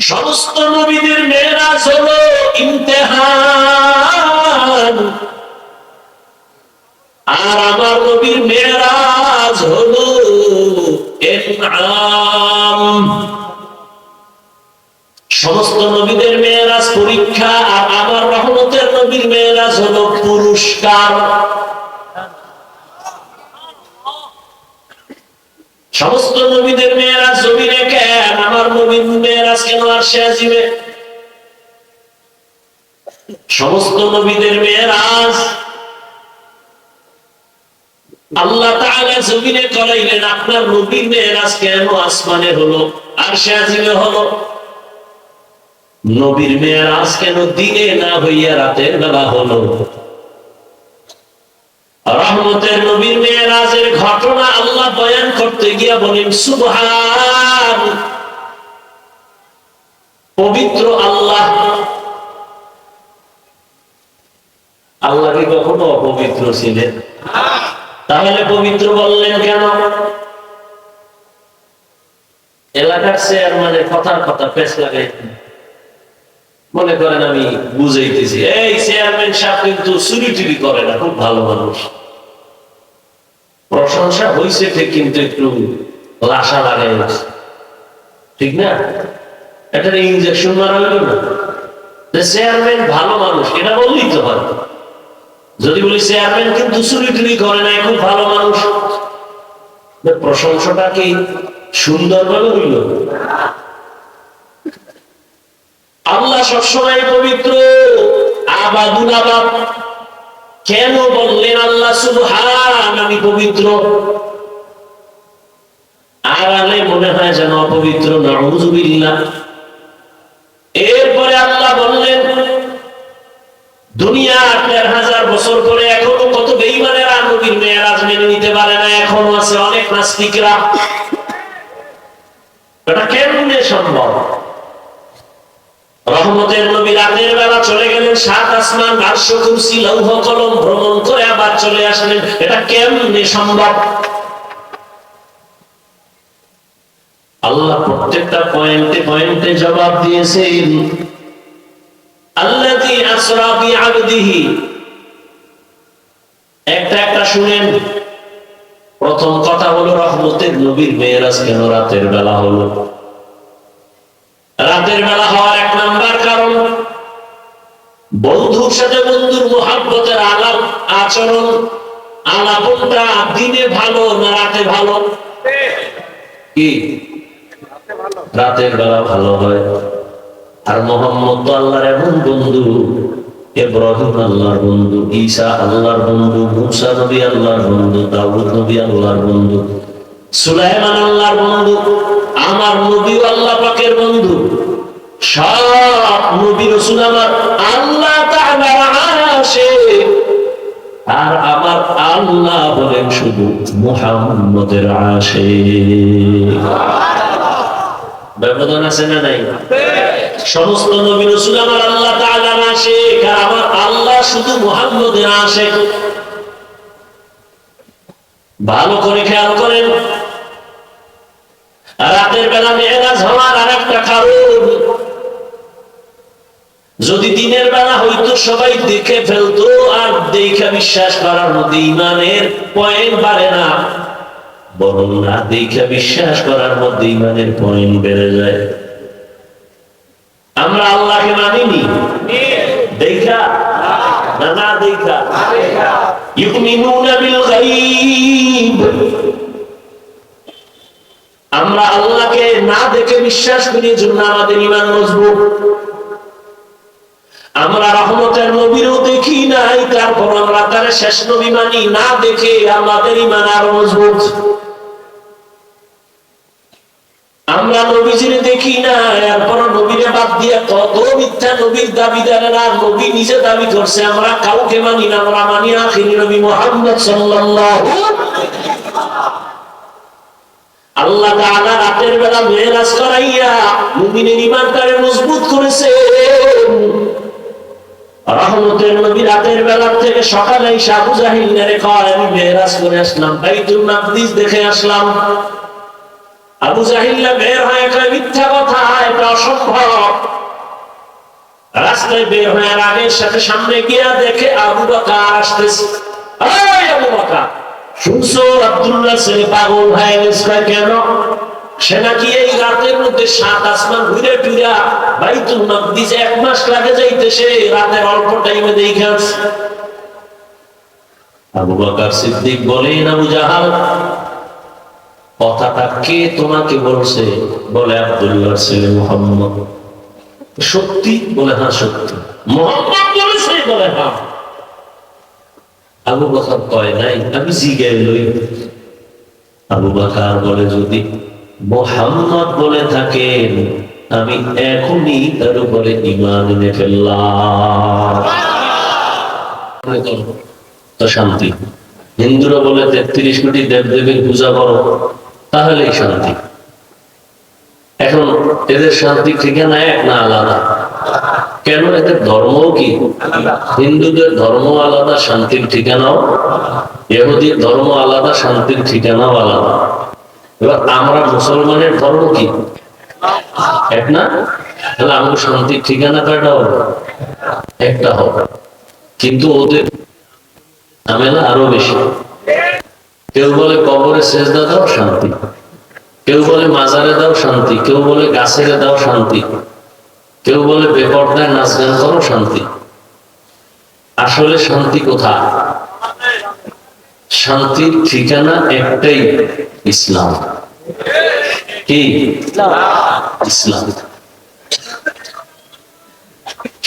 সমস্ত নবীদের মেরাজ হলো ইমতিহান, আর আমার নবীর মেরাজ হলো ইনআম। সমস্ত নবীদের মেরাজ পরীক্ষা, আর আমার রহমতের নবীর মেরাজ হলো পুরস্কার। সমস্ত নবীদের মেরাজ জমিনে কেন, আমার নবীর মেরাজ কেন আরশে আজিমে? সমস্ত নবীদের মেরাজ আল্লাহ তাআলা জমিনে করাইলেন, আপনার নবীর মেরাজ কেন আসমানে হলো, আরশে আজিমে হলো? নবীর মেরাজ কেন দিনে না হইয়া রাতের বেলা হলো? রহমতের নবীর মেরাজের ঘটনা আল্লাহ বয়ান করতে গিয়া বলেন সুবহান, পবিত্র আল্লাহ। আল্লাহ কি কখনো অপবিত্র ছিলেন? তাহলে পবিত্র বললেন কেন? এলাকার চেয়ারম্যানের কথার কথা পেছ লাগাই মনে করেন আমি বুঝাইতেছি, এই চেয়ারম্যান সাহেব কিন্তু চুরি টুরি করে না, খুব ভালো মানুষ। প্রশংসা হয়েছে ঠিক, কিন্তু একটু লাশা লাগাই, ঠিক না? এটা ইনজেকশন মারা হইল না যে চেয়ারম্যান ভালো মানুষ, এটা বললেই তো হয়। যদি বলি চেয়ারম্যান কিন্তু চুরি টুরি করে না, খুব ভালো মানুষ, প্রশংসাটা কি সুন্দর ভাবে হইল? আল্লাহ সবসময় পবিত্র, আবাদুল আবাদ। কেন বললেন আল্লাহ সুবহান, আমি পবিত্র? আড়ালে মনে হয় যেন অপবিত্র, নাউযুবিল্লাহ। এরপরে আল্লাহ বললেন, দুনিয়া ১৩,০০০ বছর পরে এখনো কত বেঈমানেরা নবীর মেরাজ মেনে নিতে পারে না, এখনো আছে অনেক নাস্তিকরা। এটা কেমনে সম্ভব? রহমতের নবী রাতের বেলা চলে গেলেন ৭ আসমান, আরশ, কুরসি, লৌহ কলম ভ্রমণ করে আবার চলে আসলেন, এটা কেমনে সম্ভব? আল্লাহ প্রত্যেকটা পয়েন্টে পয়েন্টে জবাব দিয়েছেন। আল্লাযী আসরা বিআবদিহি, একটা একটা শুনেন। প্রথম কথা হলো রহমতের নবীর মেরাজ কেন রাতের বেলা হলো? রাতের বেলা হওয়ার এক নাম্বার কারণ, বন্ধুর সাথে বন্ধুর মুহাব্বতের আলাপ আচরণ, আলাপনটা দিনে ভালো না রাতে ভালো? কি রাতের বেলা ভালো হয়। আর মোহাম্মদ তো আল্লাহর এমন বন্ধু, ইব্রাহিম আল্লাহর বন্ধু, ঈসা আল্লাহর বন্ধু, মুসা নবী আল্লাহর বন্ধু, দাউদ নবী আল্লাহর বন্ধু, সুলাইমান আল্লাহর বন্ধু, আমার নবী আল্লাহ পাকের বন্ধু। সব নবী রাসূল আমার আল্লাহ তাআলার আশিক, আর আমার আল্লাহ বলেন শুধু মুহাম্মদের আশিক। ব্যবধান আছে না নাই? সমস্ত নবী রাসূল আমার আল্লাহ তাআলার আশিক, আর আমার আল্লাহ শুধু মুহাম্মদের আশিক। ভালো করে খেয়াল করেন, রাতের বেলা মেরাজ হওয়ার আরেকটা কারণ, যদি দিনের বেলা হইতো সবাই দেখে ফেলতো, আর দেখে বিশ্বাস করার মধ্যে ঈমানের পয়েন্ট বাড়ে না, বরং না দেখে বিশ্বাস করার মধ্যে ঈমানের পয়েন্ট বেড়ে যায়। আমরা আল্লাহকে মানিনি দেখা না, না দেখা। ইউমিনুনা বিল গায়ব, আমরা আল্লাহকে না দেখে বিশ্বাস করি, জন্য আমাদের ঈমান মজবুত। আমরা রহমতের নবীরও দেখি নাই, তারপর আমরা তার শেষ নবী মানি, না দেখে আমাদের ঈমান আরো মজবুত। আমরা নবীজিরে দেখি না, এরপর নবীরে বাদ দিয়ে কত মিথ্যা নবীর দাবিদারেরা নবী নিজে দাবি করছে, আমরা কাউকে মানি না, আমরা মানি আখিরি নবী মুহাম্মদ সাল্লাল্লাহু। আল্লাহ তাআলা রাতের বেলা মেরাজ করাইয়া মুমিনের ঈমানটারে মজবুত করেছে। রহমতের নবী রাতের বেলা থেকে সকালে এসে আবু জাহিল নেরে কয়, আমি মেরাজ করে আসলাম, বাইতুল মাকদিস দেখে আসলাম। আবু জাহিল্লা বের হয়ে কয় মিথ্যা কথা, এটা অসম্ভব। রাস্তায় বের হয়ে রাগের সাথে সামনে গিয়া দেখে আবু বকর আসতেছে। এই আবু বকর, শুনছো আব্দুল্লাহ ছেলে পাগল হয়ে গেছে? কেন? সে নাকি এই রাতের মধ্যে 7 আসমান ঘুরে ফিরা বাইতুল মাকদিস 1 মাস লাগে যাইতেছে, রাতের অল্প টাইমে দেখে আসছে। আবু বকর সিদ্দিক বলেন, আবু জাহাল, কথাটা কে তোমাকে বলছে? বলে আব্দুল্লাহর ছেলে মুহাম্মদ। সত্যি? বলে হ্যাঁ সত্যি। মুহাম্মদ বলেছে? বলে হ্যাঁ। আবু বকর কয় নাই, আমি জিজ্ঞাসা লই। আবু বকর বলে, যদি মুহাম্মদ বলে থাকেন আমি এখনই তার উপরে ঈমান এনে ফেললাম। তো শান্তি। হিন্দুরা বলে 33 কোটি দেবদেবীর পূজা করো, তাহলেই শান্তি। এখন এদের শান্তি ঠিকানা এক না আলাদা? কেন? এদের ধর্ম কি? হিন্দুদের ধর্ম আলাদা, শান্তির ঠিকানাও। ইহুদির ধর্ম আলাদা, শান্তির ঠিকানাও আলাদা। এবার আমরা মুসলমানের ধর্ম কি? এক না? তাহলে আমাকে শান্তির ঠিকানা কয়টা হবে? একটা হবে। কিন্তু ওদের ঝামেলা আরো বেশি। কেউ বলে কবরে সেজদা দাও, শান্তি। কেউ বলে মাজারে দাও, শান্তি। কেউ বলে গাছের দাও, শান্তি। কেউ বলে বেপরদায় নাচ গান করো, শান্তি। আসলে শান্তি কোথায়? শান্তির ঠিকানা একটাই, ইসলাম। কি? ইসলাম।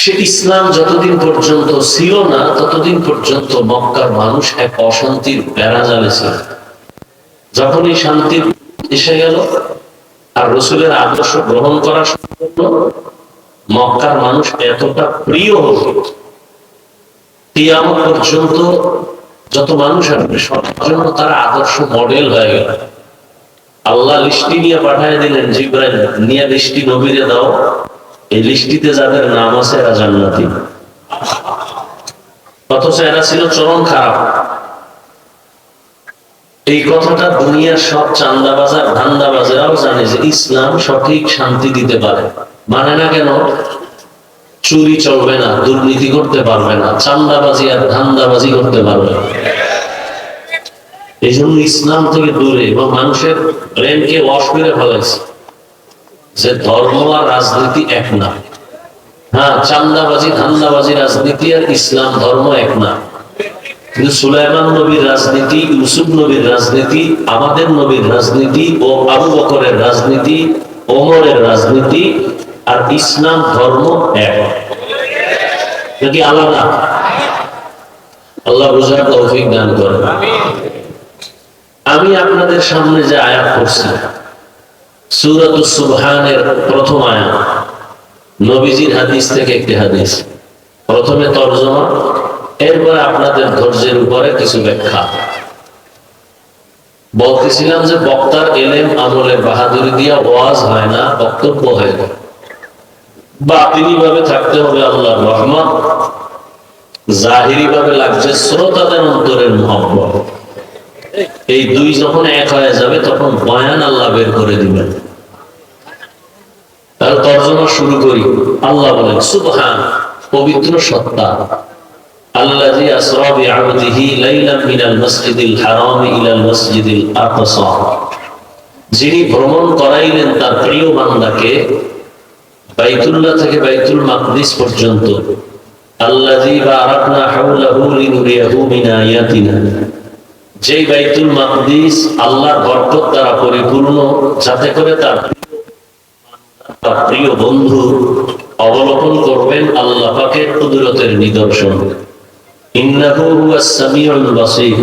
সে ইসলাম যতদিন পর্যন্ত ছিল না, ততদিন পর্যন্ত মক্কার মানুষ এক অশান্তির বেড়াজালে ছিল। যখন এই শান্তির এসে গেল আর রাসূলের আদর্শ গ্রহণ করা শুরু হলো, মক্কার মানুষ এতটা প্রিয় হল, কিয়ামত পর্যন্ত যত মানুষ আসবে সবার জন্য তারা আদর্শ মডেল হয়ে গেল। আল্লাহ লিস্টি নিয়ে পাঠিয়ে দিলেন, জিবরাইল নিয়ে লিস্টি নবীরে দাও, এই লিস্টিতে যাদের নাম আছে এরা জান্নাতি। অথচ এরা ছিল চরম খারাপ। এই কথাটা দুনিয়ার সব চান্দাবাজার ধান্দাবাজেরাও জানে যে ইসলাম সঠিক শান্তি দিতে পারে। মানে না কেন? চুরি চলবে না, দুর্নীতি করতে পারবে না, চান্দাবাজি আর ধান্দাবাজি করতে পারবে না। এই জন্য ইসলাম থেকে দূরে এবং মানুষের ব্রেনকে ওয়াশ করে ফেলেছে যে ধর্ম আর রাজনীতি এক না। হ্যাঁ, চান্দাবাজি ধান্দাবাজি রাজনীতি আর ইসলাম ধর্ম এক না। কিন্তু সুলাইমান নবীর রাজনীতি, ইউসুফ নবীর রাজনীতি, আমাদের নবীর রাজনীতি ও আবু বকরের রাজনীতি, ওমরের রাজনীতি আর ইসলাম ধর্ম এক, নাকি আলাদা? আল্লাহ বুঝার তৌফিক দান করেন। আমি আপনাদের সামনে যে আয়াত পড়ছি, সূরাতুস সুবহানের প্রথম আয়াত, নবীজির হাদিস থেকে একটি হাদিস। প্রথমে তরজমা, এরপরে আপনাদের ধৈর্যের উপরে কিছু ব্যাখ্যা। বলতেছিলাম যে বক্তার এলেম আমলের বাহাদুরি দিয়া ওয়াজ হয় না, বক্তব্য হয় না। বাতিনি ভাবে থাকতে হবে আল্লাহর রহমত, জাহিরি ভাবে লাগছে শ্রোতাদের অন্তরের মহব্বত। এই দুই যখন এক হয়ে যাবে তখন বয়ান আল্লাহ বের করে দিবেন। তাহলে তরজমা শুরু করি। আল্লাহ বলেন, সুবহান, পবিত্র সত্তা, আল্লাযী আসরা বিআবদিহি লাইলাম মিনাল মাসজিদিল হারাম ইলাল মাসজিদিল আকসা, যিনি ভ্রমণ করাইলেন তার প্রিয় বান্দাকে বাইতুল্লাহ থেকে বাইতুল মাকদিস পর্যন্ত। আল্লাযী বারাকনা হাওলাহু লিনুরিয়াহু মিন আয়াতিনা, যেই বাইতুল মাকদিস আল্লাহর বরকত দ্বারা পরিপূর্ণ, যাতে করে তার প্রিয় বন্ধু অবলোকন করবেন আল্লাহ পাকের কুদরতের নিদর্শন। ইন্নাহু হুয়াস সামিউল বাসীর,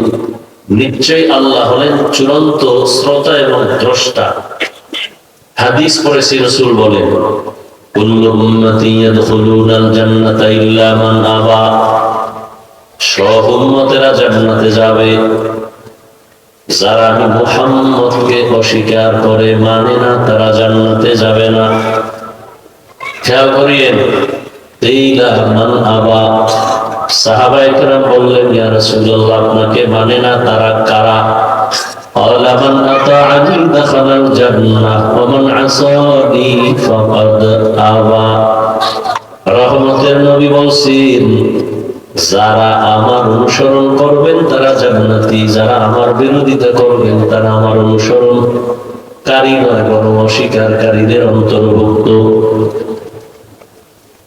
নিশ্চয়ই আল্লাহ হলেন চূড়ান্ত শ্রোতা এবং দ্রষ্টা। হাদিস পড়েছি, রাসূল বলেন, কুল্লু উম্মতি ইয়াদখুলুনাল জান্নাতা ইল্লা মান আবা, সব উম্মতেরা জান্নাতে যাবে, যারা আমি মুহাম্মদকে অস্বীকার করে, মানে না, তারা জান্নাতে যাবে না। খেয়াল করিয়েন, ইল্লা মান আবা। সাহাবায়ে কেরাম বললেন, ইয়া রাসূলুল্লাহ, আপনাকে মানে না তারা কারা? قال من أطاعني دخل الجنة ومن عصاني فقد أبى রহমতের নবী বলছেন যারা আমার অনুসরণ করবেন তারা জান্নাতি, যারা আমার বিরোধিতা করবেন তারা আমার অনুসরণকারী নয় বরং অস্বীকারীদের অন্তর্ভুক্ত।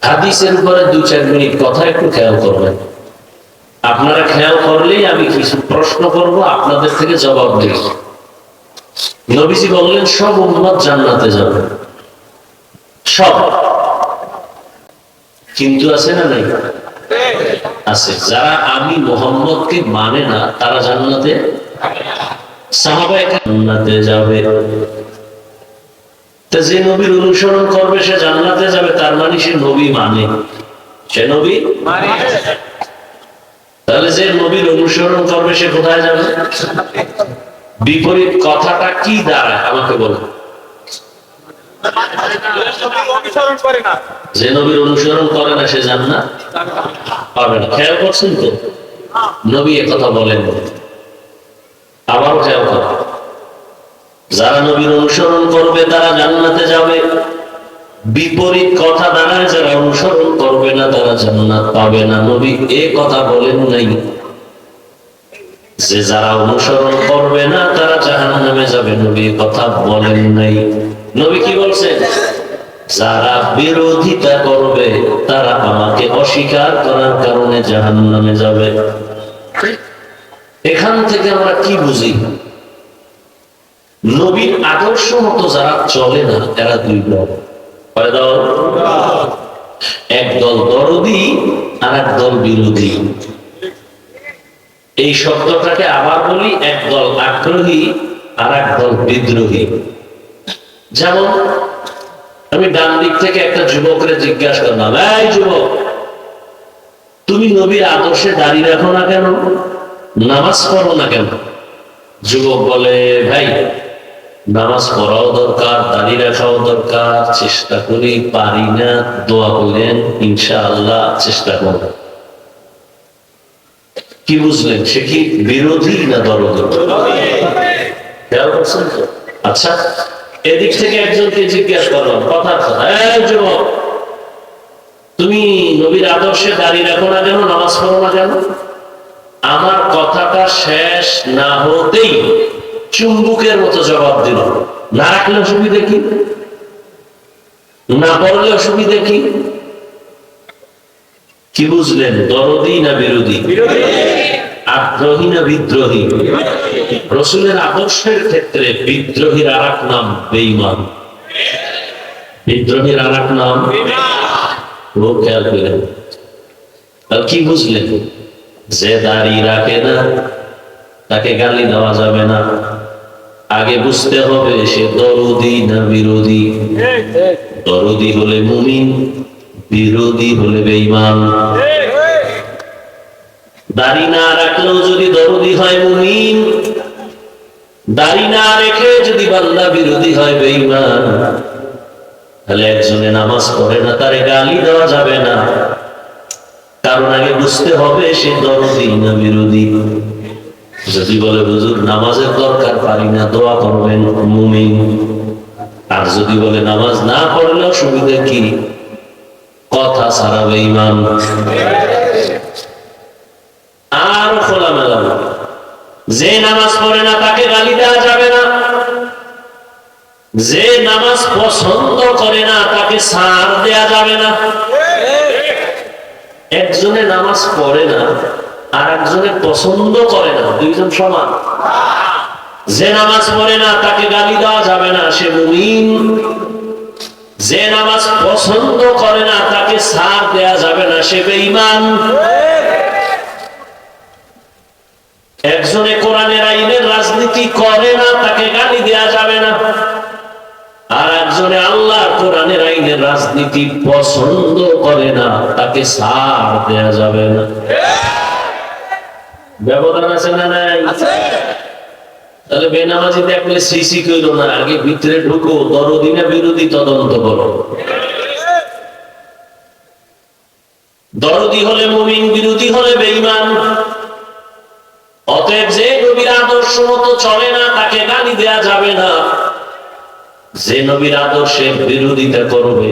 হাদিসের উপরে 2-4 মিনিট কথা একটু খেয়াল করবেন। আপনারা খেয়াল করলেই আমি কিছু প্রশ্ন করব, আপনাদের থেকে জবাব দেব। নবীজি বললেন সব উম্মত জান্নাতে যাবে, সব। কিন্তু আছে না নাই? আছে। যারা আমি মুহাম্মদকে মানে না তারা জান্নাতে, সাহাবায়ে জান্নাতে যাবে। তো যে নবীর অনুসরণ করবে সে জান্নাতে যাবে, তার মানে সে নবী মানে, সে নবী মানে। তাহলে যে নবীর অনুসরণ করবে সে কোথায় যাবে? বিপরীত কথাটা কি দাঁড়ায় আমাকে বলো। যে নবীর অনুসরণ করে না সে জান্নাত পাবে না। খেয়াল করছেন তো? নবী একথা বলেন। আবারও খেয়াল করো, যারা নবীর অনুসরণ করবে তারা জান্নাতে যাবে। বিপরীত কথা দাঁড়ায় যারা অনুসরণ করবে না তারা জান্নাত পাবে না। নবী এ কথা বলেন নাই যে যারা অনুসরণ করবে না তারা জাহান্নামে যাবে, নবী কথা বলেন নাই। নবী কি বলছেন? যারা বিরোধিতা করবে তারা আমাকে অস্বীকার করার কারণে জাহান্নামে যাবে। এখান থেকে আমরা কি বুঝি? নবীর আদর্শ মতো যারা চলে না এরা দুই দল। এক দল দরদি আর এক দল বিরোধী। এই শব্দটাকে আবার বলি, এক দল আগ্রহী আর এক দল বিদ্রোহী। যেমন আমি ডান দিক থেকে একটা যুবকরে জিজ্ঞাসা করলাম, এই যুবক তুমি নবীর আদর্শে দাঁড়িয়ে রাখো না কেন, নামাজ পড়ো না কেন? যুবক বলে, ভাই নামাজ পড়াও দরকার, দাঁড়িয়ে রাখাও দরকার, চেষ্টা করি, পারি না, দোয়া করেন, ইনশাআল্লাহ চেষ্টা করব। কি বুঝলেন? সে কি বিরোধী না দরদি? খেয়াল করছেন তো? আচ্ছা, এদিক থেকে একজনকে জিজ্ঞাসা করলাম কথার কথা, এই যুবক তুমি নবীর আদর্শে দাঁড়িয়ে রাখো না কেন, নামাজ পড়ো না কেন? আমার কথাটা শেষ না হতেই চুম্বুকের মতো জবাব দিল, না রাখলে অসুবিধা কি, না পড়লে অসুবিধা কি? কি বুঝলেন? দরদি না বিরোধী? আগ্রহী না বিদ্রোহী? রাসূলের আদর্শের ক্ষেত্রে বিদ্রোহীর আরেক নাম বেঈমান। বিদ্রোহীর আরেক নাম ও খেয়াল করেন। আর কি বুঝলেন? যে দাড়ি রাখে না তাকে গালি দেওয়া যাবে না। আগে বুঝতে হবে সে দরদি না বিরোধী। দরদি হলে মুমিন, বিরোধী হলে বেঈমান। দাড়ি না রাখলেও যদি দরদি হয় মুমিন, দাড়ি না রেখে যদি বান্দা বিরোধী হয় বেঈমান, তাহলে একজনে নামাজ পড়ে না তারে গালি দেওয়া যাবে না, কারণ আগে বুঝতে হবে সে দরদি না বিরোধী। যদি বলে হুজুর নামাজের দরকার, পারি না, দোয়া করবেন, মুমিন। আর যদি বলে নামাজ না পড়লেও সুবিধা কি, কথা ছাড়া বেঈমান। আর খোলামেলা যে নামাজ পড়ে না তাকে গালি দেওয়া যাবে না, যে নামাজ পছন্দ করে না তাকে ছাড় দেওয়া যাবে না। একজনে নামাজ পড়ে না আর একজনে পছন্দ করে না, দুইজন সমান? যে নামাজ পড়ে না তাকে গালি দেওয়া যাবে না, সে মুমিন। যে নামাজ পছন্দ করে না তাকে ছাড় দেওয়া যাবে না, সে বেঈমান। একজনে কোরআনের আইনের রাজনীতি করে না তাকে গালি দেওয়া যাবে না, আর একজনে আল্লাহর কোরআনের আইনের রাজনীতি পছন্দ করে না তাকে ছাড় দেওয়া যাবে না। ব্যবধান আছে না নাই? তাহলে বেনামাজি দেখলে সিসি কইল না, আগে ভিতরে ঢুকো, দরদি না বিরোধী তদন্ত করো। দরদি হলে মুমিন, বিরোধী হলে বেঈমান। অতএব যে নবীর আদর্শ মতো চলে না যে নবীর আদর্শের বিরোধিতা করবে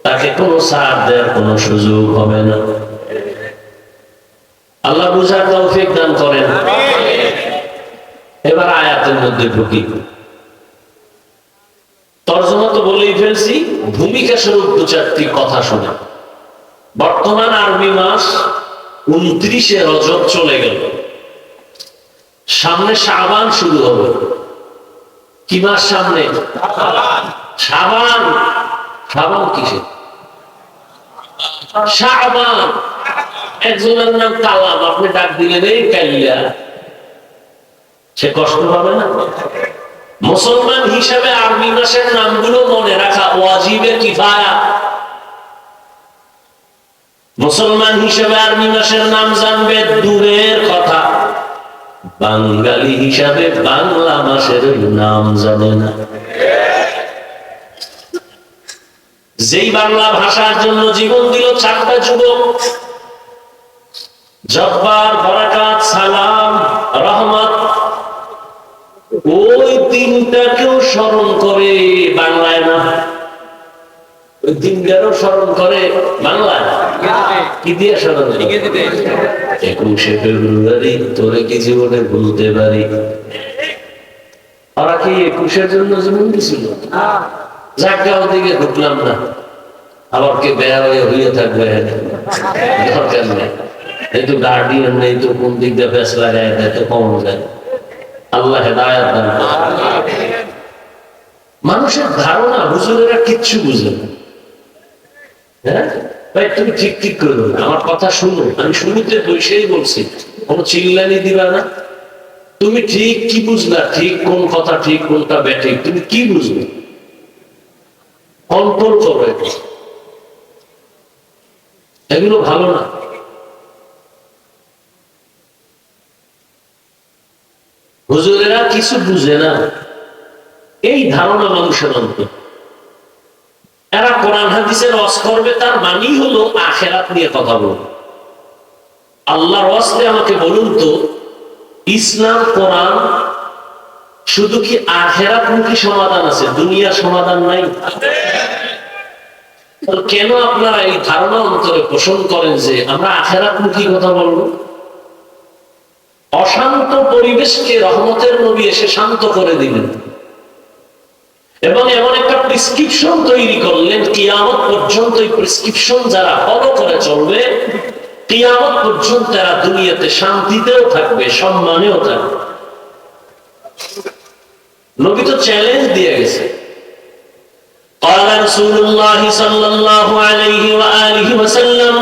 তাকে কোনো ছাড় দেওয়ার কোনো সুযোগ হবে না। আল্লাহ বুঝার তৌফিক দান করেন। এবার আয়াতের মধ্যে ঢুকি। তর্জমা তো বলেই ফেলছি, ভূমিকা স্বরূপ দু চারটি কথা শোনা। বর্তমান আরবি মাস 29 রজব চলে গেল, সামনে শাবান শুরু হবে। কি মাস সামনে? শাবান। শাবান কিসে? শাবান। একজনের নাম কালাম, আপনি ডাক দিলেন এই কালিয়া, সে কষ্ট পাবে না? মুসলমান হিসাবে আরবি মাসের নামগুলো মনে রাখা ওয়াজিবে কিফায়া। মুসলমান হিসাবে আরবি মাসের নাম জানবে দূরের কথা, বাঙালি হিসাবে বাংলা মাসের নাম জানে না। যেই বাংলা ভাষার জন্য জীবন দিল 4টা যুবক, জব্বার, বরাকাত, সালাম, রহমত, ওই 3টাকেও স্মরণ করে বাংলায় না, ওই 3টারও স্মরণ করে বাংলায়। কি দিয়ে স্মরণ? 21শে ফেব্রুয়ারি তোরে কি জীবনে ভুলতে পারি। ওরা কি 21-এর জন্য জীবন দিছিল? জায়গাও দিকে ঢুকলাম না, আবার কে বেয়া হয়ে থাকবে, দরকার নেই। এই তো গার্ডিয়ান নেই, তো কোন দিক দিয়ে বেশ লাগায় দেয় তো কম যায়। আল্লাহ হেদায়েত দান করেন। মানুষের ধারণা হুজুরেরা কিচ্ছু বুঝে না। হ্যাঁ ভাই, তুমি ঠিক ঠিক করো, আমার কথা শুনো। আমি শুরুতে বসেই বলছি, কোনো চিল্লানি দিবা না। তুমি ঠিক কি বুঝলা? ঠিক কোন কথা ঠিক, কোনটা ব্যাঠিক, তুমি কি বুঝবে? কন্ট্রোল করো। এগুলো ভালো না। হুজুরেরা কিছু বুঝে না, এই ধারণা মানুষের অন্তর। এরা কোরআন হাদিসের ওয়াজ করবে, তার মানেই হলো আখিরাত নিয়ে কথা বলবে। আল্লাহর ওয়াজে আমাকে বলুন তো, ইসলাম কোরআন শুধু কি আখিরাতমুখী সমাধান আছে, দুনিয়ার সমাধান নাই? কেন আপনারা এই ধারণা অন্তরে পোষণ করেন যে আমরা আখিরাতমুখী কথা বলবো? অশান্ত পরিবেশকে রহমতের নবী এসে শান্ত করে দিলেন এবং এমন একটা প্রেসক্রিপশন তৈরি করলেন, কিয়ামত পর্যন্ত এই প্রেসক্রিপশন যারা ফলো করে চলবে, কিয়ামত পর্যন্ত তারা দুনিয়াতে শান্তিতেও থাকবে, সম্মানেও থাকবে। নবী তো চ্যালেঞ্জ দিয়ে গেছে। قال رسول الله صلى الله عليه وآله وسلم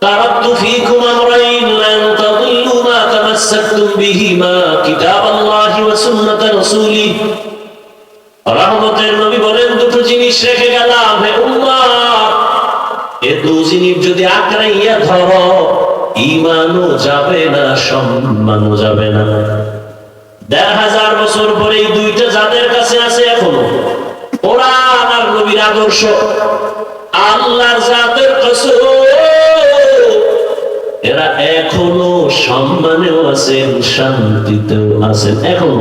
تركت فيكم أمرين لن تضلوا ما تمسكتم بهما كتاب الله وسنة رسوله। রহমতের নবী বলেন, দুটো জিনিস রেখে গেলাম হে উম্মত, এ দু জিনিস যদি আঁকড়াইয়া ধরো, ঈমানও যাবে না, সম্মানও যাবে না। ১,৫০০ বছর পরে এই দুইটা যাদের কাছে আছে এখনো, কোরআন আর নবীর আদর্শ, আল্লাহর জাতের কসম, এরা এখনো সম্মানেও আছেন, শান্তিতেও আছেন। এখনো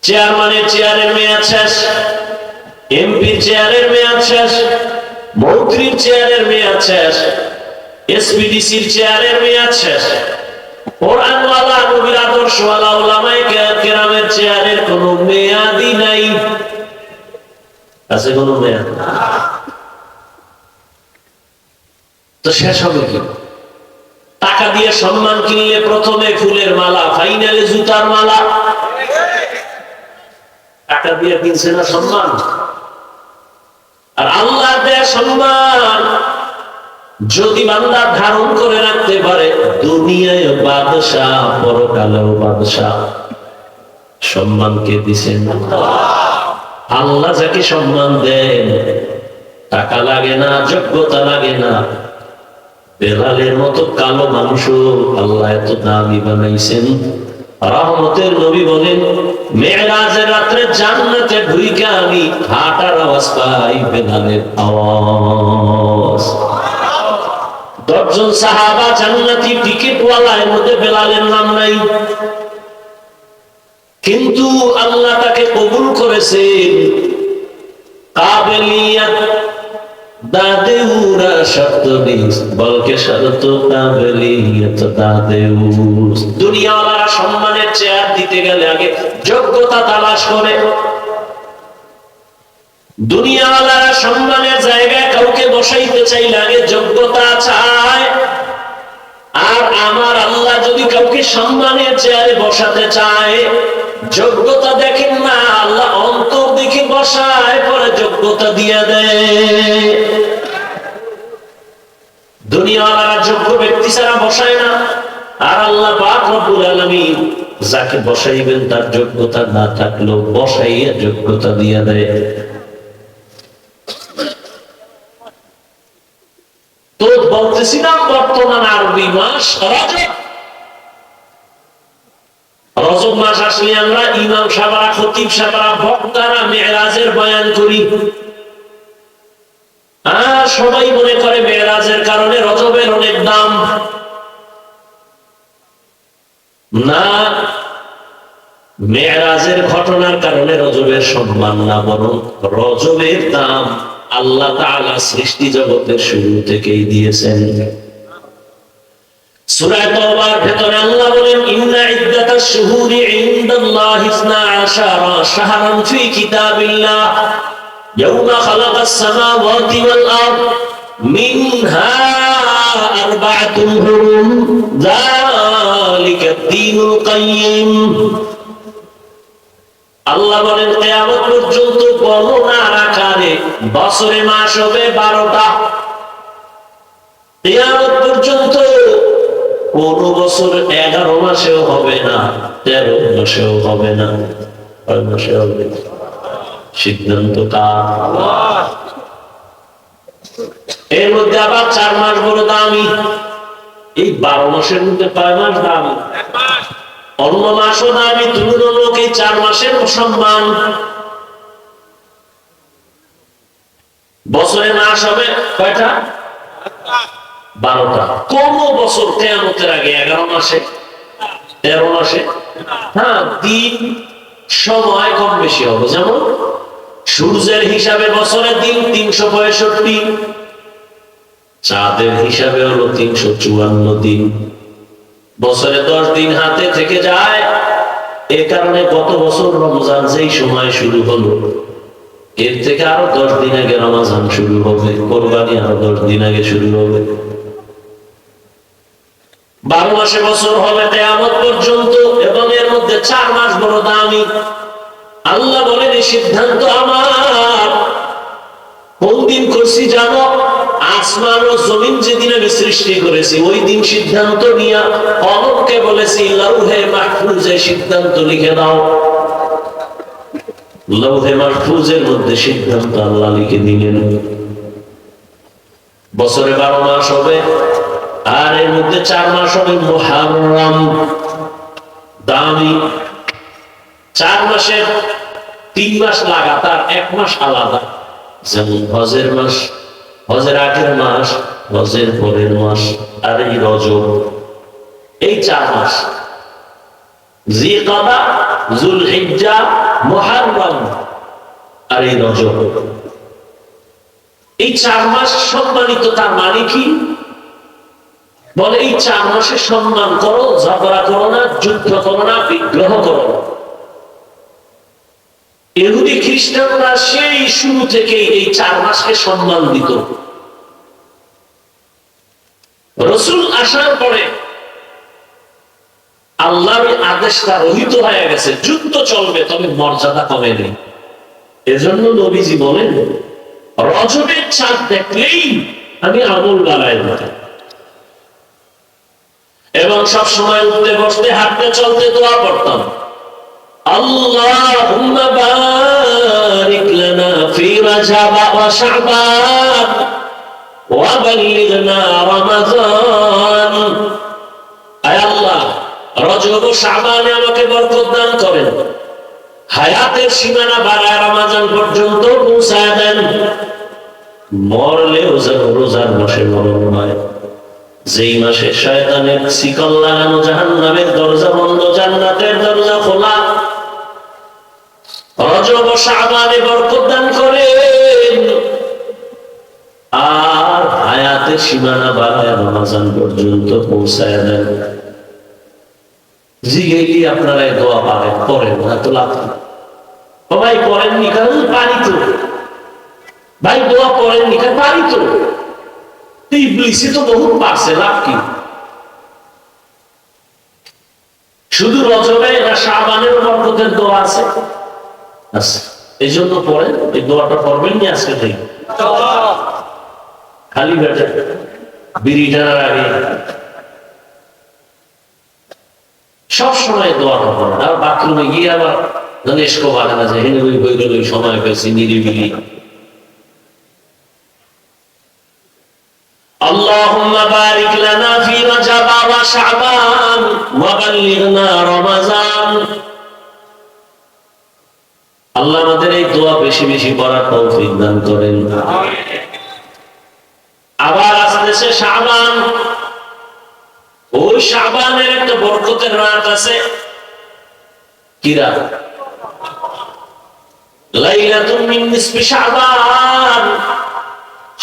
চেয়ারম্যানের চেয়ারের মেয়াদ শেষ, এমপির চেয়ারের মেয়াদ শেষ, মন্ত্রীর চেয়ারের মেয়াদ শেষ, এসপিডিসির চেয়ারের মেয়াদ শেষ, কোরআনওয়ালা নবীর আদর্শওয়ালা উলামায়ে কেরামের চেয়ারের কোনো মেয়াদই নাই। আছে কোনো মেয়াদ? তো শেষ হবে কি? টাকা দিয়ে সম্মান কিনলে প্রথমে ফুলের মালা, ফাইনালে জুতার মালা। টাকা দিয়ে কিনছে না সম্মান, আর আল্লাহ দেয়া সম্মান যদি বান্দা ধারণ করে রাখতে পারে, দুনিয়ায় বাদশাহ, পরকালেও বাদশাহ। সম্মানকে দিছেন আল্লাহ, যাকে সম্মান দেন টাকা লাগে না, যোগ্যতা লাগে না। বেলালের মতো কালো মানুষও আল্লাহ এত দামি বানাইছেন। রহমতের নবী বলেন, মেরাজের রাত্রে জান্নাতে ঢুইকা আমি হাঁটার আওয়াজ পাই, বেলালের আওয়াজ। 10 জন সাহাবা জান্নাতি টিকিটওয়ালা, এর মধ্যে বেলালের নাম নাই। কিন্তু আল্লাহ তাকে কবুল করেছেন। কাবিলিয়াত দাদেউরা শর্ত দিস বলকে শর্ত কাবিলিয়াত দাদেউস। দুনিয়াওয়ালারা সম্মানের চেয়ার দিতে গেলে আগে যোগ্যতা তালাশ করে। দুনিয়াওয়ালারা সম্মানের জায়গায় কাউকে বসাইতে চাইলে আগে যোগ্যতা চায়। আর আমার আল্লাহ যদি কাউকে সম্মানের চেয়ারে বসাতে চায়, যোগ্যতা দেখেন না, আল্লাহ অন্তর দেখে বসায়, পরে যোগ্যতা দিয়ে দেয়। দুনিয়াওয়ালারা যোগ্য ব্যক্তি ছাড়া বসায় না। আর আল্লাহ পাক রব্বুল আলামিন যাকে বসাইবেন তার যোগ্যতা না থাকলেও বসাইয়া যোগ্যতা দিয়ে দেয়। তো বলতেছিলাম বর্তমান আরবি মাস রজব। রজব মাস আসলে আমরা ইমাম সাহেবরা, খতিব সাহেবরা, বক্তারা মেরাজের বয়ান করি। আর সবাই মনে করে মেরাজের কারণে রজবের অনেক দাম। না, মেরাজের ঘটনার কারণে রজবের সম্মান না, বরং রজবের দাম আল্লাহ তাআলা সৃষ্টি জগতের শুরু থেকেই দিয়েছেন। সূরা তাওবার ভেতরে আল্লাহ বলেন, ইন্না ইদ্দাতাশ শুহুরি ইনদাল্লাহি 12 শাহরান ফি কিতাবিল্লাহ ইয়াওমা খালাকাস সামাওয়াতি ওয়াল আরদ মিনহা আরবা'তুন হুরুম যালিকাদ দীনুল কাইয়্যিম। আল্লাহ বলেন, কিয়ামত পর্যন্ত গণনার আকারে বছরে মাস হবে 12টা। কিয়ামত পর্যন্ত কোন বছর 11 মাসেও হবে না, 13 মাসেও হবে না, 6 মাসে হবে। সিদ্ধান্ত কার? আল্লাহ। এর মধ্যে আবার 4 মাস বড় দামি। এই 12 মাসের মধ্যে 5 মাস দামি, অন্য মাসও দামি, তুলনামূলক এই 4 মাসের সম্মান। বছরে মাস হবে কয়টা? 12টা। কোন বছর কিয়ামতের আগে 11 মাসে, 13 মাসে? হ্যাঁ, দিন সময় কম বেশি হবে। যেমন সূর্যের হিসাবে বছরের দিন 365, চাঁদের হিসাবে হলো 354 দিন। বছরে 10 দিন হাতে থেকে যায়। এ কারণে গত বছর রমজান যেই সময় শুরু হলো, এর থেকে আরো 10 দিন আগে রমজান শুরু হবে, কোরবানি আরো 10 দিন আগে শুরু হবে। 12 মাসে বছর হবে কিয়ামত পর্যন্ত, এবং এর মধ্যে 4 মাস বড় দামি। আল্লাহ বলেন, এই সিদ্ধান্ত আমার। কোন দিন করছি জানো? আসমান ও জমিন যেদিন আমি সৃষ্টি করেছি ওই দিন সিদ্ধান্ত নিয়ে কলমকে বলেছি, লৌহে মাহফুজে সিদ্ধান্ত লিখে দাও। লৌহে মাহফুজের মধ্যে সিদ্ধান্ত আল্লাহ লিখে দিলেন। বছরে 12 মাস হবে, আর এর মধ্যে 4 মাস হবে মুহররম, দামি। 4 মাসের 3 মাস লাগাতার, 1 মাস আলাদা। যেমন হজের মাস, হজের আগের মাস, হজের পরের মাস, আর এই রজব। এই 4 মাস, জিলকাদা, যুলহিজ্জা, মুহররম, আর এই রজব। এই 4 মাস সম্মানিত। তার মানে কি? বলে এই 4 মাসে সম্মান করো, ঝগড়া করো না, যুদ্ধ করো না, বিগ্রহ করো না। ইহুদি খ্রিস্টানরা সেই শুরু থেকে এই 4 মাসকে সম্মান দিত। রাসূল আসার পরে আল্লাহর আদেশটা রহিত হয়ে গেছে, যুদ্ধ চলবে তবে মর্যাদা কমে নেই। এজন্য নবীজি বলেন, রজবের চাঁদ দেখলেই আমি আমল বাড়াই দেব, এবং সব সময় উঠতে বসতে হাঁটতে চলতে দোয়া করতাম, আল্লাহুম্মা বারিক লানা ফি রাজাব ওয়া শাবান ওয়া বাল্লিগনা রমাজান। আয় আল্লাহ, রজব ও শাবানে আমাকে বরকত দান করেন, হায়াতের সীমানা বাড়ায় রমজান পর্যন্ত পৌঁছায় দেন। মরলেও যেন রোজার মাসে মরণ হয়, যেই মাসে শয়তানের শিকল লাগানো, জাহান্নামের দরজা বন্ধ, জান্নাতের দরজা খোলা। রজব ও শাবানে বরকত দান করেন, আর হায়াতের সীমানা বাড়ায় রমজান পর্যন্ত পৌঁছায় দেন। জিগেলি আপনারা এই দোয়া পাবেন, পড়েন না তো লাভ নেই। ভাই পড়েননি কারণ পারি তো, ভাই দোয়া পড়েননি কারণ পারি তো, ইবলিসে তো বহুত পারছে, লাভ কি? শুধু রজবে না শাবানের বরকতের দোয়া আছে, আচ্ছা এই জন্য পড়েন, এই দোয়াটা পড়বেন নি আজকে থেকে। খালি বেটা বিড়ি টানার আগে সবসময় দোয়াটা পড়েন। আর বাথরুমে গিয়ে আবার এসকো বাজে না যে হেনে ওই বইগুলো সময় পেয়েছি নিরিবিলি। اللهم بارك لنا في رجب وشعبان وبلغنا رمضان। আল্লাহ আমাদের এই দোয়া বেশি বেশি পড়ার তৌফিক দান করেন। আবার আসতেছে শাবান, ওই শাবানের একটা বরকতের রাত আছে, কি রাত? লাইলাতুন মিন নিসফি শাবান,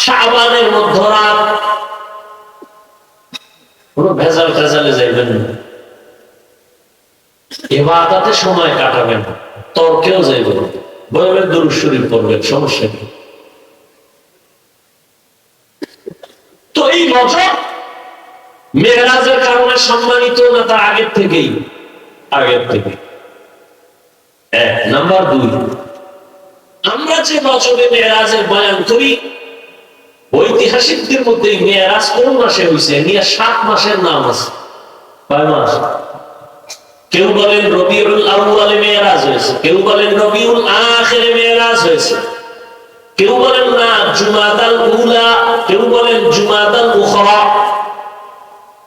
শাবানের মধ্যরাত। কোন ভেজাল ভেজালে যাইবেন না, ইবাদতে সময় কাটাবেন, তর্কেও যাইবেন, বইবে দুরূদ শরীফ পড়বেন, সমস্যা কি? তো এই রজব মেরাজের কারণে সম্মানিত না তার আগের থেকেই? আগের থেকে। এক নাম্বার দুই, আমরা যে রজবে মেরাজের বয়ান করি, ঐতিহাসিকদের মধ্যে মেরাজ কোন মাসে হয়েছে নিয়ে 7 মাসের নাম আছে। কয় মাস? কেউ বলেন রবিউল আউয়ালে মেরাজ হয়েছে, কেউ বলেন রবিউল আখিরে মেরাজ হয়েছে, কেউ বলেন না জুমাদাল উলা, কেউ বলেন জুমাদাল উখরা,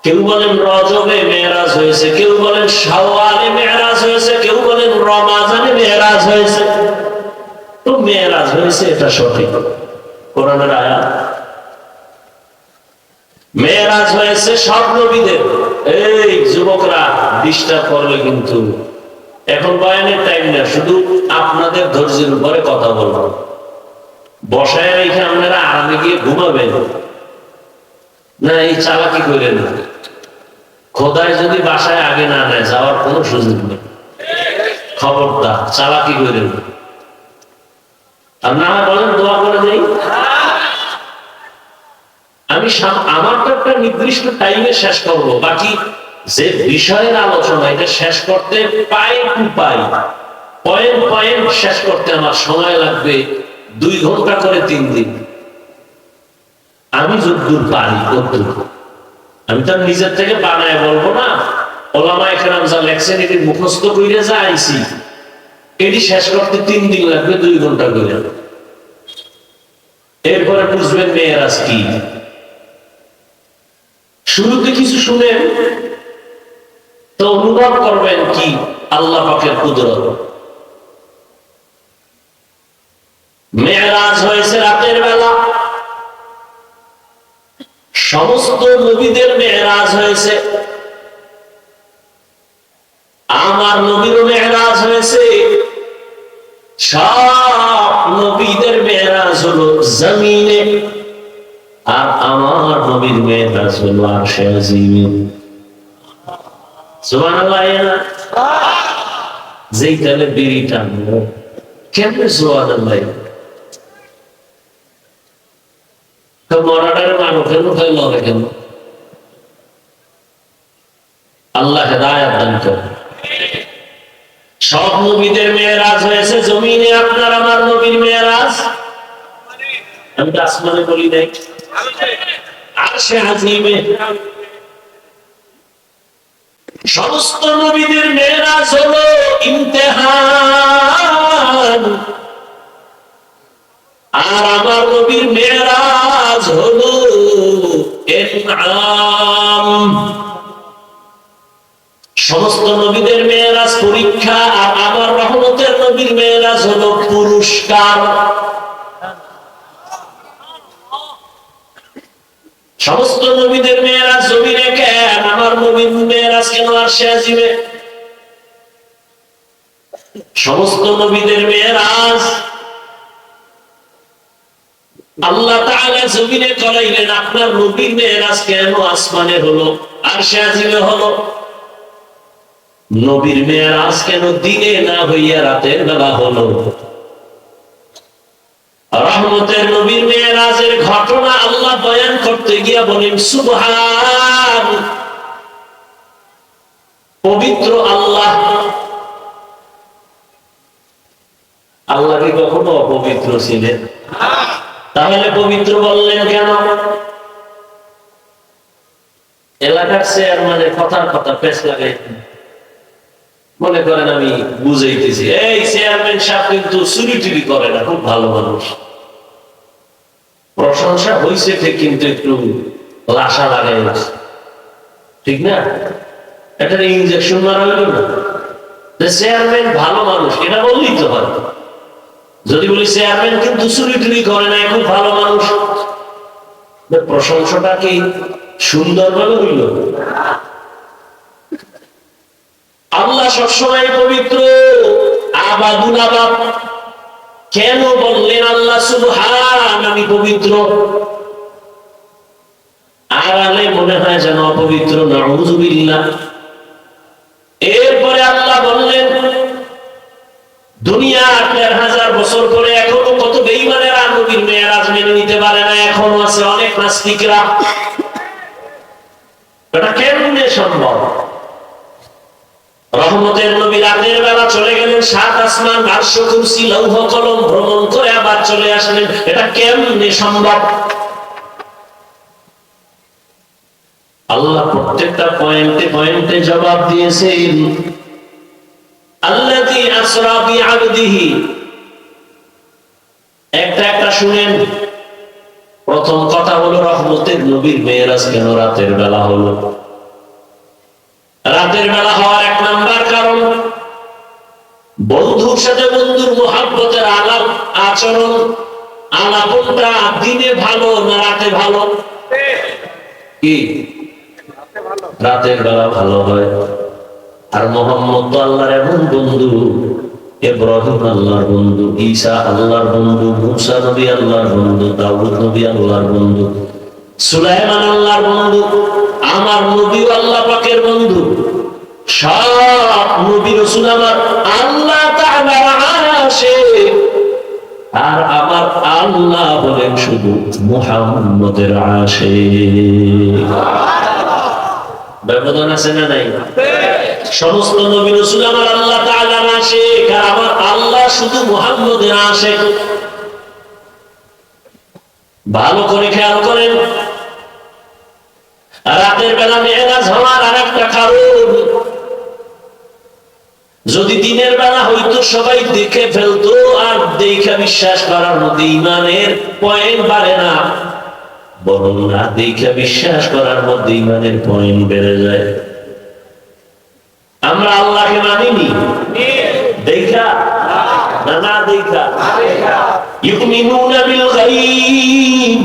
কেউ বলেন রজবে মেরাজ হয়েছে, কেউ বলেন শাওয়ালে মেরাজ হয়েছে, কেউ বলেন রমাজানে মেরাজ হয়েছে। তো মেরাজ হয়েছে এটা সঠিক, কোরআনের আয়াত। মেরাজ হয়েছে সব নবীদের। এই যুবকরা ডিস্টার্ব করবে কিন্তু, এখন বয়ানের টাইম না, শুধু আপনাদের ধৈর্যের উপরে কথা বলবো। বসায় রেখে আপনারা আরামে গিয়ে ঘুমাবেন না, এই চালাকি করেন না। খোদায় যদি বাসায় আগে না নেয় যাওয়ার কোনো সুযোগ নেই, খবরদার চালাকি করেন না। আর না বলেন দোয়া করে দেই, আমি আমার তো একটা নির্দিষ্ট টাইমে শেষ করবো, বাকি যে বিষয়ের আলোচনা এটা শেষ করতে পাই টু পাই, পয়েন্ট পয়েন্ট শেষ করতে আমার সময় লাগবে 2 ঘন্টা করে 3 দিন। আমি যতদূর পারি ততদূর, আমি তো নিজের থেকে বানায় বলবো না। ওলামায়ে কেরাম যা লেখছেন এটি মুখস্থ কইরে যা আইছি, এটি শেষ করতে 3 দিন লাগবে 2 ঘন্টা করে। এরপরে বুঝবেন মেরাজ কি। শুরুতে কিছু শুনেন তো অনুভব করবেন কি আল্লাহ পাকের কুদরত। মেরাজ হয়েছে রাতের বেলা, সমস্ত নবীদের মেরাজ হয়েছে, আমার নবীরও মেরাজ হয়েছে। সব নবীদের মেরাজ হলো জমিনে, আর আমার নবীর মেরাজ হলো আরশে আজিমে। সুবহানাল্লাহ। যেই তাহলে বিড়ি টানলো কেমনে সুবহানাল্লাহ, মরাটারে মানো কেন, খাইল কেন? আল্লাহ হেদায়েত দান করে। সব নবীদের মেরাজ হয়েছে জমিনে, আপনার আমার নবীর মেরাজ আমি তো আসমানে বলি নাই, আরশে আজিমে। সমস্ত নবীদের মেরাজ হলো ইমতিহান, আর আমার নবীর মেরাজ হলো ইনআম। সমস্ত নবীদের মেরাজ পরীক্ষা, আর আমার রহমতের নবীর মেরাজ হলো পুরস্কার। সমস্ত নবীদের মেরাজ জমিনে কেন, আমার নবীর মেরাজ কেন আরশে আজিমে? সমস্ত নবীদের মেরাজ আল্লাহ তাআলা জমিনে করাইলেন। আপনার নবীর মেরাজ কেন আসমানে হলো, আরশে আজিমে হলো? নবীর মেরাজ কেন দিনে না হইয়া রাতের বেলা হলো? রহমতের নবীর মেরাজের ঘটনা আল্লাহ বয়ান করতে গিয়া বলেন সুবহান, পবিত্র আল্লাহ। আল্লাহ কি কখনো অপবিত্র ছিলেন? তাহলে পবিত্র বললেন কেন? এলাকার চেয়ারম্যানের কথার কথা পেছ লাগাই মনে করেন আমি বুঝাইতেছি, এই চেয়ারম্যান সাহেব কিন্তু চুরি টুরি করে না, খুব ভালো মানুষ। প্রশংসা হয়েছে ঠিক, কিন্তু একটু লাশা লাগাই, ঠিক না? এটা ইনজেকশন মারা হইল না যে চেয়ারম্যান ভালো মানুষ, এটা বললেই তো হয়। যদি বলি চেয়ারম্যান কিন্তু চুরি টুরি করে না, খুব ভালো মানুষ, প্রশংসাটা কি সুন্দর ভাবে হইল? আল্লাহ সবসময় পবিত্র, আবাদুল আবাদ। কেন বললেন আল্লাহ সুবহান, আমি পবিত্র? আড়ালে মনে হয় যেন অপবিত্র, নাউযুবিল্লাহ। এরপরে আল্লাহ বললেন দুনিয়া ১৩,০০০ বছর পরে এখনো কত বেঈমানেরা নবীর মেরাজ মেনে নিতে পারে না, এখনো আছে অনেক নাস্তিকরা। এটা কেমনে সম্ভব? রহমতের নবী রাতের বেলা চলে গেলেন ৭ আসমান, আরশ, কুরসি, লৌহ কলম ভ্রমণ করে আবার চলে আসলেন, এটা কেমনে সম্ভব? আল্লাহ প্রত্যেকটা পয়েন্টে পয়েন্টে জবাব দিয়েছেন। আল্লাযী আসরা বিআবদিহি, একটা একটা শুনেন। প্রথম কথা হলো রহমতের নবীর মেরাজ কেন রাতের বেলা হলো? রাতের বেলা হওয়ার এক নাম্বার কারণ, বন্ধুর সাথে বন্ধুর মুহাব্বতের আলাপ আচরণ, আলাপনটা দিনে ভালো না রাতে ভালো? কি রাতের বেলা ভালো হয়। আর মুহাম্মদ তো আল্লাহর এমন বন্ধু, ইব্রাহিম আল্লাহর বন্ধু, ঈসা আল্লাহর বন্ধু, মুসা নবী আল্লাহর বন্ধু, দাউদ নবী আল্লাহর বন্ধু, সুলাইমান আল্লাহর বন্ধু, আমার নবী আল্লাহ পাকের বন্ধু। সব নবী রাসূল আমার আল্লাহ তাআলার আশিক, আর আমার আল্লাহ বলেন শুধু মুহাম্মদের আশিক। ব্যবধান আছে না নাই? সমস্ত নবী রাসূল আমার আল্লাহ তাআলার আশিক, আর আমার আল্লাহ শুধু মুহাম্মদের আশিক। ভালো করে খেয়াল করেন, রাতের বেলা মেরাজ হওয়ার আরেকটা কারণ, যদি দিনের বেলা হইতো সবাই দেখে ফেলতো, আর দেখে বিশ্বাস করার মধ্যে ঈমানের পয়েন্ট বাড়ে না, বরং না দেখে বিশ্বাস করার মধ্যে ঈমানের পয়েন্ট বেড়ে যায়। আমরা আল্লাহকে মানিনি দেখা না, না দেখা। ইউমিনুনা বিল গায়ব,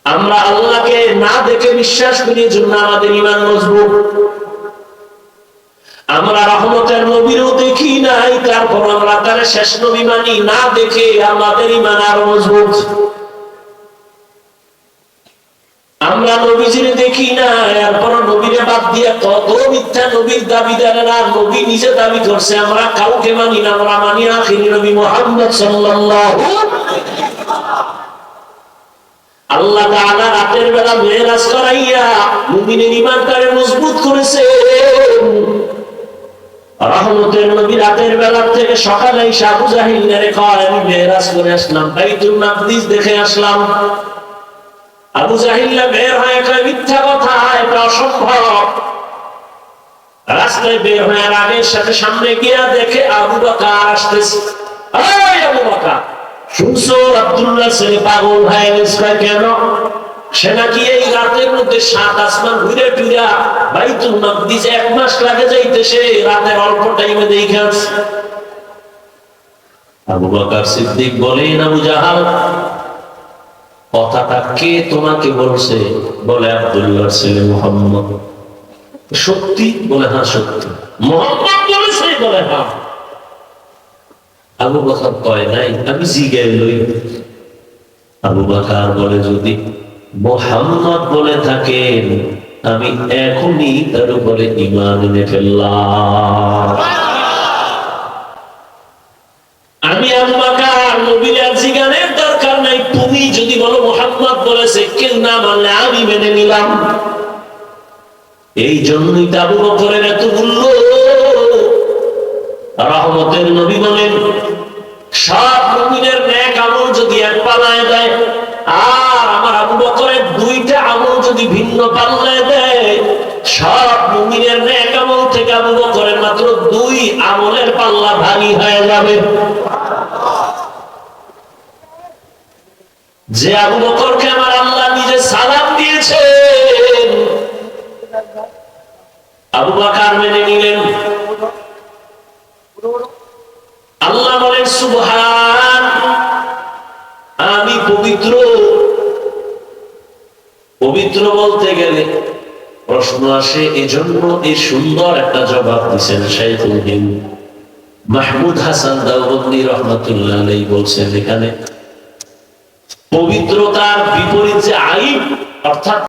আমরা আল্লাহকে না দেখে বিশ্বাস করি, জন্য আমাদের ঈমান মজবুত। আমরা রহমতের নবীরও দেখি নাই, তারপর আমরা তার শেষ নবী মানি না দেখে, আমাদের ঈমান আরো মজবুত। আমরা নবীজিরে দেখি না, এরপর নবীরে বাদ দিয়ে কত মিথ্যা নবীর দাবিদারেরা নবী নিজে দাবি করছে, আমরা কাউকে মানি না, আমরা মানি আখিরি নবী মুহাম্মদ সাল্লাল্লাহু। আল্লাহ তাআলা রাতের বেলা মেরাজ করাইয়া মুমিনের ঈমানটারে মজবুত করেছে। রহমতের নবী রাতের বেলা থেকে সকালে এসে আবু জাহিলের কয় আমি মেরাজ করে আসলাম, বাইতুল মাকদিস দেখে আসলাম। আবু জাহিল বের হয়ে কয় মিথ্যা কথা, এটা অসম্ভব। রাস্তায় বের হয়ে আগের সাথে সামনে গিয়া দেখে আবু বকর আসতেছে। এই আবু বকর, শুনছো আব্দুল্লাহ ছেলে পাগল হয়ে গেছে? কেন? সে নাকি এই রাতের মধ্যে ৭ আসমান ঘুরে ফিরা বাইতুল মাকদিস ১ মাস লাগে যাইতেছে, রাতের অল্প টাইমে দেখে আসছে। আবু বকর সিদ্দিক বলেন, আবু জাহাল কথাটা কে তোমাকে বলছে? বলে আব্দুল্লাহর ছেলে মুহাম্মদ। সত্যি? বলে হ্যাঁ সত্যি। মুহাম্মদ বলেছে? বলে হ্যাঁ। আবু বকর কয় নাই, আমি জিজ্ঞেস লই। আবু বকর বলে যদি মুহাম্মদ বলে থাকেন আমি এখনই তার উপরে ঈমান এনে ফেললাম। আমি আবু বকর নবীর জিজ্ঞানের দরকার নাই, তুমি যদি বলো মুহাম্মদ বলেছে, কেউ না মানলে আমি মেনে নিলাম। এই জন্যই তো আবু বকরের এত মূল্য। রহমতের নবী বলেন সব মুমিনের নেক আমল যদি এক পাল্লায় দেয়, আর আমার আবু বকরের দুইটা আমল যদি ভিন্ন পাল্লায় দেয়, সব মুমিনের নেক আমল থেকে আবু বকরের মাত্র 2 আমলের পাল্লা ভারী হয়ে যাবে। যে আবু বকরকে আমার আল্লাহ নিজে সালাম দিয়েছেন, আবু বকর মেনে নিলেন। আল্লাহ বলেন সুবহান, আমি পবিত্র। পবিত্র বলতে গেলে প্রশ্ন আসে, এজন্য এই সুন্দর একটা জবাব দিচ্ছেন শাইখুল হিন্দ মাহমুদ হাসান দেওবন্দি রহমাতুল্লাহ আলাইহি বলছেন, এখানে পবিত্রতার বিপরীত যে আইব অর্থাৎ